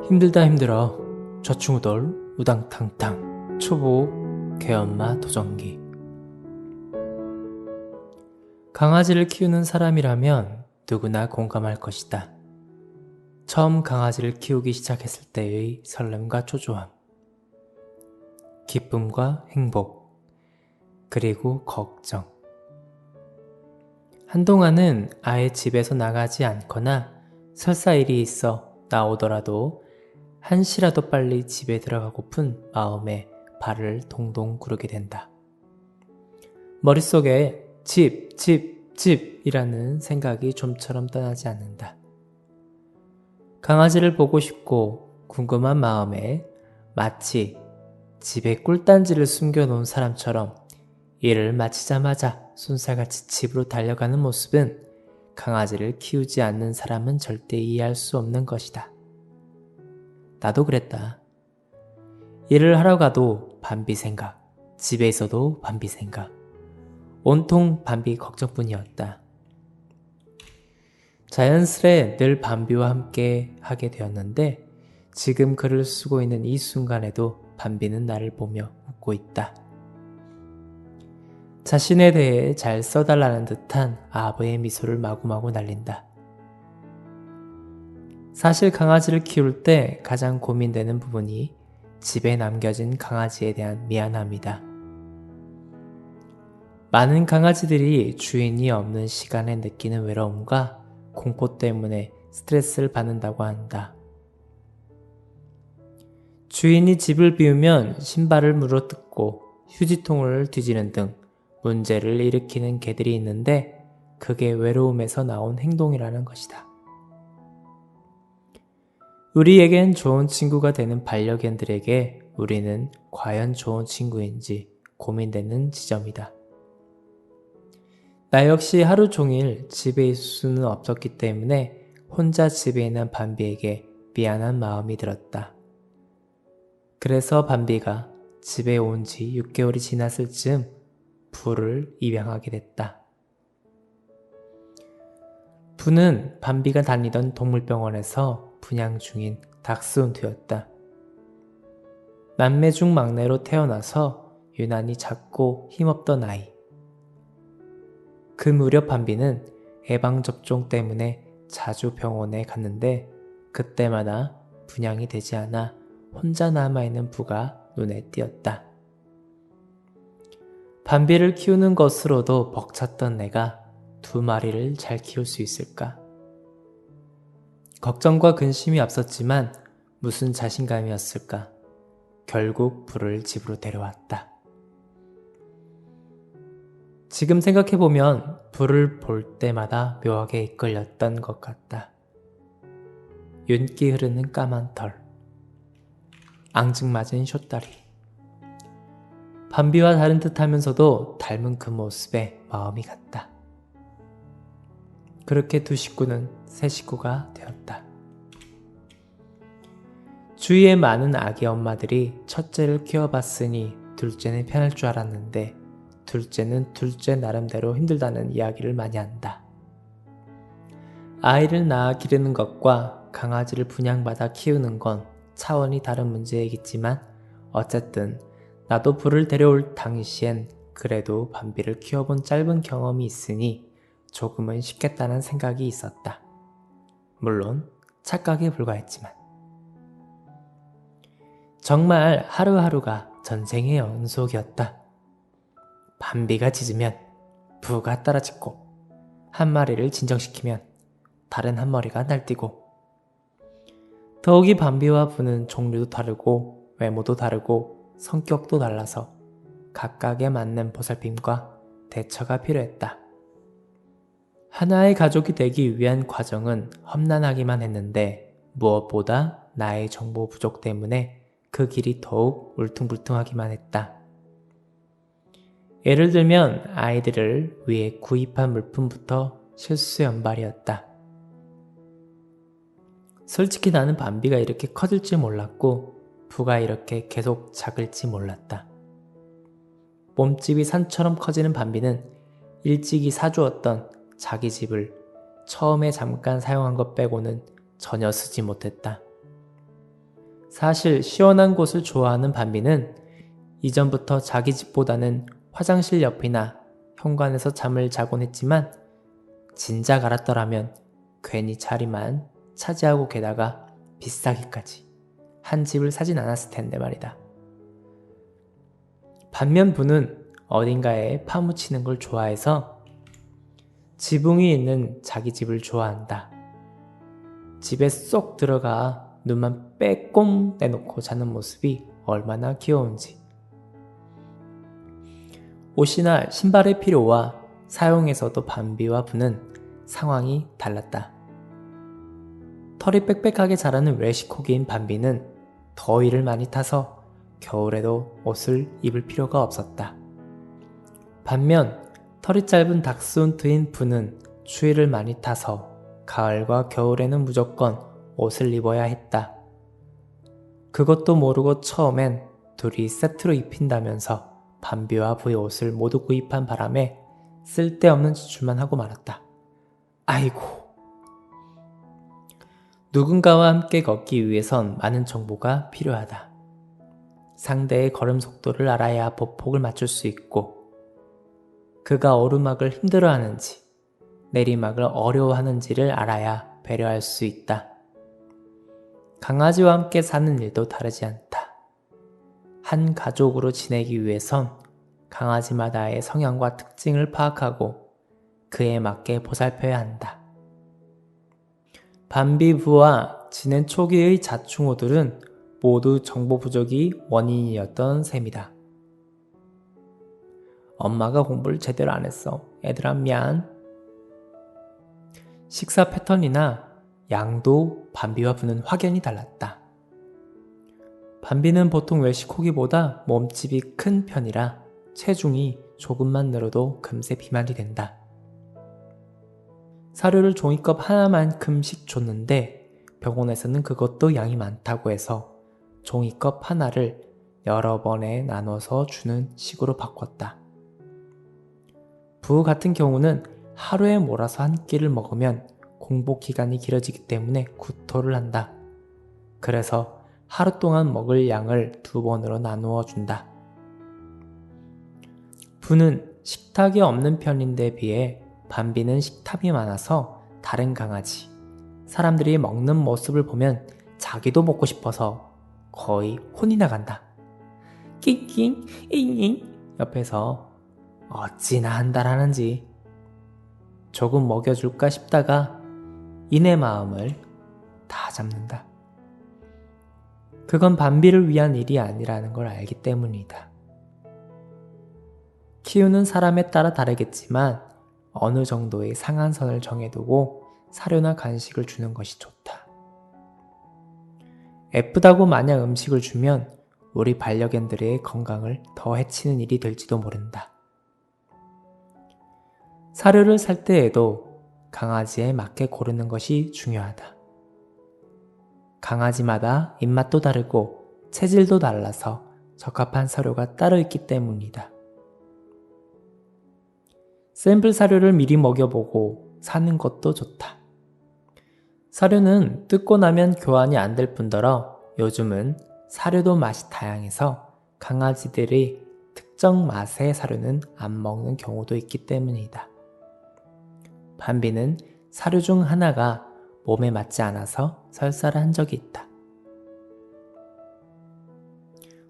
힘들다 힘들어. 좌충우돌 우당탕탕 초보 개엄마 도전기. 강아지를 키우는 사람이라면 누구나 공감할 것이다. 처음 강아지를 키우기 시작했을 때의 설렘과 초조함, 기쁨과 행복, 그리고 걱정. 한동안은 아예 집에서 나가지 않거나 설사 일이 있어 나오더라도 한시라도 빨리 집에 들어가고픈 마음에 발을 동동 구르게 된다. 머릿속에 집이라는 생각이 좀처럼 떠나지 않는다. 강아지를 보고 싶고 궁금한 마음에 마치 집에 꿀단지를 숨겨놓은 사람처럼 일을 마치자마자 쏜살같이 집으로 달려가는 모습은 강아지를 키우지 않는 사람은 절대 이해할 수 없는 것이다. 나도 그랬다. 일을 하러 가도 밤비 생각, 집에 있어도 밤비 생각, 온통 밤비 걱정뿐이었다. 자연스레 늘 밤비와 함께 하게 되었는데 지금 글을 쓰고 있는 이 순간에도 밤비는 나를 보며 웃고 있다. 자신에 대해 잘 써달라는 듯한 아부의 미소를 마구마구 날린다. 사실 강아지를 키울 때 가장 고민되는 부분이 집에 남겨진 강아지에 대한 미안함이다. 많은 강아지들이 주인이 없는 시간에 느끼는 외로움과 공포 때문에 스트레스를 받는다고 한다. 주인이 집을 비우면 신발을 물어뜯고 휴지통을 뒤지는 등 문제를 일으키는 개들이 있는데 그게 외로움에서 나온 행동이라는 것이다. 우리에겐 좋은 친구가 되는 반려견들에게 우리는 과연 좋은 친구인지 고민되는 지점이다. 나 역시 하루 종일 집에 있을 수는 없었기 때문에 혼자 집에 있는 밤비에게 미안한 마음이 들었다. 그래서 밤비가 집에 온 지 6개월이 지났을 즈음 부를 입양하게 됐다. 부는 밤비가 다니던 동물병원에서 분양 중인 닥스훈트였다. 남매 중 막내로 태어나서 유난히 작고 힘없던 아이. 그 무렵 밤비는 예방접종 때문에 자주 병원에 갔는데 그때마다 분양이 되지 않아 혼자 남아있는 부가 눈에 띄었다. 밤비를 키우는 것으로도 벅찼던 내가 2마리를 잘 키울 수 있을까? 걱정과 근심이 앞섰지만 무슨 자신감이었을까? 결국 부를 집으로 데려왔다. 지금 생각해보면 부를 볼 때마다 묘하게 이끌렸던 것 같다. 윤기 흐르는 까만 털, 앙증맞은 숏다리. 밤비와 다른 듯 하면서도 닮은 그 모습에 마음이 갔다. 그렇게 두 식구는 새 식구가 되었다. 주위에 많은 아기 엄마들이 첫째를 키워봤으니 둘째는 편할 줄 알았는데 둘째는 둘째 나름대로 힘들다는 이야기를 많이 한다. 아이를 낳아 기르는 것과 강아지를 분양받아 키우는 건 차원이 다른 문제이겠지만 어쨌든 나도 부를 데려올 당시엔 그래도 밤비를 키워본 짧은 경험이 있으니 조금은 쉽겠다는 생각이 있었다. 물론 착각에 불과했지만. 정말 하루하루가 전쟁의 연속이었다. 밤비가 짖으면 부가 따라짖고 한 마리를 진정시키면 다른 한 마리가 날뛰고 더욱이 밤비와 부는 종류도 다르고 외모도 다르고 성격도 달라서 각각에 맞는 보살핌과 대처가 필요했다. 하나의 가족이 되기 위한 과정은 험난하기만 했는데 무엇보다 나의 정보 부족 때문에 그 길이 더욱 울퉁불퉁하기만 했다. 예를 들면 아이들을 위해 구입한 물품부터 실수연발이었다. 솔직히 나는 밤비가 이렇게 커질지 몰랐고 부가 이렇게 계속 작을지 몰랐다. 몸집이 산처럼 커지는 밤비는 일찍이 사주었던 자기 집을 처음에 잠깐 사용한 것 빼고는 전혀 쓰지 못했다. 사실 시원한 곳을 좋아하는 밤비는 이전부터 자기 집보다는 화장실 옆이나 현관에서 잠을 자곤 했지만 진작 알았더라면 괜히 자리만 차지하고 게다가 비싸기까지 한 집을 사진 않았을 텐데 말이다. 반면 부는 어딘가에 파묻히는 걸 좋아해서 지붕이 있는 자기 집을 좋아한다. 집에 쏙 들어가 눈만 빼꼼 내놓고 자는 모습이 얼마나 귀여운지. 옷이나 신발의 필요와 사용에서도 반비와 부는 상황이 달랐다. 털이 빽빽하게 자라는 외식호기인 반비는 더위를 많이 타서 겨울에도 옷을 입을 필요가 없었다. 반면 털이 짧은 닥스훈트인 부는 추위를 많이 타서 가을과 겨울에는 무조건 옷을 입어야 했다. 그것도 모르고 처음엔 둘이 세트로 입힌다면서 반비와 부의 옷을 모두 구입한 바람에 쓸데없는 지출만 하고 말았다. 아이고. 누군가와 함께 걷기 위해선 많은 정보가 필요하다. 상대의 걸음 속도를 알아야 보폭을 맞출 수 있고, 그가 오르막을 힘들어하는지 내리막을 어려워하는지를 알아야 배려할 수 있다. 강아지와 함께 사는 일도 다르지 않다. 한 가족으로 지내기 위해선 강아지마다의 성향과 특징을 파악하고 그에 맞게 보살펴야 한다. 반비부와 지낸 초기의 자충우들은 모두 정보 부족이 원인이었던 셈이다. 엄마가 공부를 제대로 안 했어. 애들아 미안. 식사 패턴이나 양도 반비와 부는 확연히 달랐다. 반비는 보통 외식호기보다 몸집이 큰 편이라 체중이 조금만 늘어도 금세 비만이 된다. 사료를 종이컵 하나만큼씩 줬는데 병원에서는 그것도 양이 많다고 해서 종이컵 하나를 여러 번에 나눠서 주는 식으로 바꿨다. 부 같은 경우는 하루에 몰아서 한 끼를 먹으면 공복 기간이 길어지기 때문에 구토를 한다. 그래서 하루 동안 먹을 양을 2번으로 나누어 준다. 부는 식탁이 없는 편인데 비해 반비는 식탐이 많아서 다른 강아지, 사람들이 먹는 모습을 보면 자기도 먹고 싶어서 거의 혼이 나간다. 낑낑, 잉잉 옆에서 어찌나 한달하는지 조금 먹여줄까 싶다가 이내 마음을 다 잡는다. 그건 반비를 위한 일이 아니라는 걸 알기 때문이다. 키우는 사람에 따라 다르겠지만 어느 정도의 상한선을 정해두고 사료나 간식을 주는 것이 좋다. 예쁘다고 마냥 음식을 주면 우리 반려견들의 건강을 더 해치는 일이 될지도 모른다. 사료를 살 때에도 강아지에 맞게 고르는 것이 중요하다. 강아지마다 입맛도 다르고 체질도 달라서 적합한 사료가 따로 있기 때문이다. 샘플 사료를 미리 먹여보고 사는 것도 좋다. 사료는 뜯고 나면 교환이 안 될 뿐더러 요즘은 사료도 맛이 다양해서 강아지들이 특정 맛의 사료는 안 먹는 경우도 있기 때문이다. 반비는 사료 중 하나가 몸에 맞지 않아서 설사를 한 적이 있다.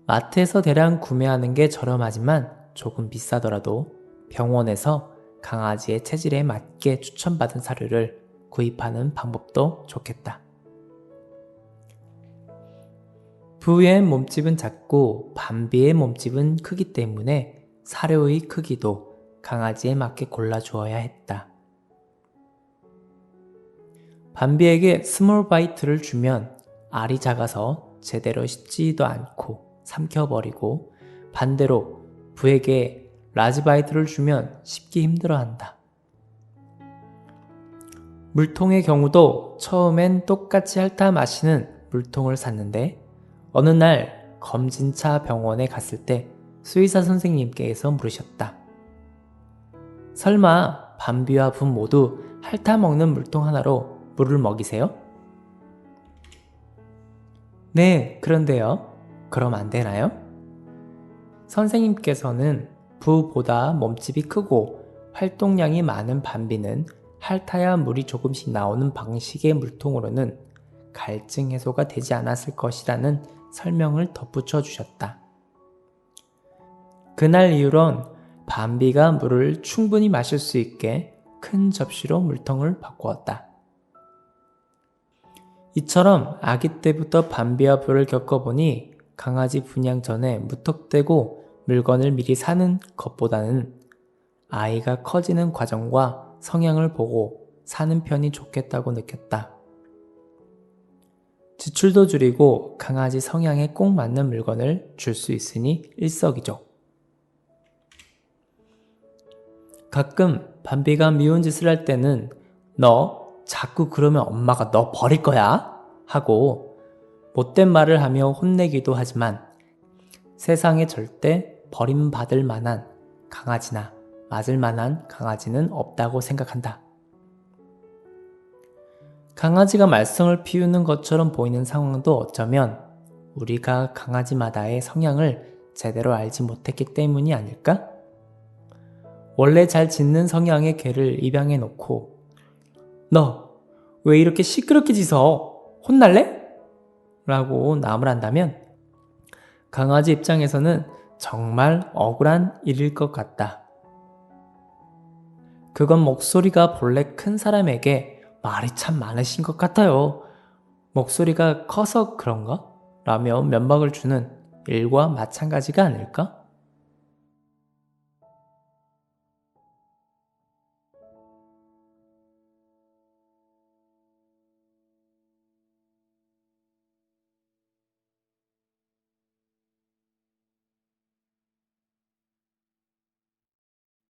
마트에서 대량 구매하는 게 저렴하지만 조금 비싸더라도 병원에서 강아지의 체질에 맞게 추천받은 사료를 구입하는 방법도 좋겠다. 부의 몸집은 작고 반비의 몸집은 크기 때문에 사료의 크기도 강아지에 맞게 골라주어야 했다. 반비에게 스몰 바이트를 주면 알이 작아서 제대로 씹지도 않고 삼켜버리고 반대로 부에게 라지 바이트를 주면 씹기 힘들어한다. 물통의 경우도 처음엔 똑같이 핥아 마시는 물통을 샀는데 어느 날 검진차 병원에 갔을 때 수의사 선생님께서 물으셨다. 설마 반비와 분 모두 핥아 먹는 물통 하나로 물을 먹이세요? 네, 그런데요. 그럼 안 되나요? 선생님께서는 부보다 몸집이 크고 활동량이 많은 밤비는 핥아야 물이 조금씩 나오는 방식의 물통으로는 갈증 해소가 되지 않았을 것이라는 설명을 덧붙여 주셨다. 그날 이후론 밤비가 물을 충분히 마실 수 있게 큰 접시로 물통을 바꾸었다. 이처럼 아기 때부터 밤비와 부를 겪어보니 강아지 분양 전에 무턱대고 물건을 미리 사는 것보다는 아이가 커지는 과정과 성향을 보고 사는 편이 좋겠다고 느꼈다. 지출도 줄이고 강아지 성향에 꼭 맞는 물건을 줄 수 있으니 일석이조. 가끔 밤비가 미운 짓을 할 때는 너 자꾸 그러면 엄마가 너 버릴 거야? 하고 못된 말을 하며 혼내기도 하지만 세상에 절대 버림받을 만한 강아지나 맞을 만한 강아지는 없다고 생각한다. 강아지가 말썽을 피우는 것처럼 보이는 상황도 어쩌면 우리가 강아지마다의 성향을 제대로 알지 못했기 때문이 아닐까? 원래 잘 짖는 성향의 개를 입양해 놓고 너 왜 이렇게 시끄럽게 짖어? 혼날래? 라고 나무란다면 강아지 입장에서는 정말 억울한 일일 것 같다. 그건 목소리가 본래 큰 사람에게 말이 참 많으신 것 같아요. 목소리가 커서 그런가? 라며 면박을 주는 일과 마찬가지가 아닐까?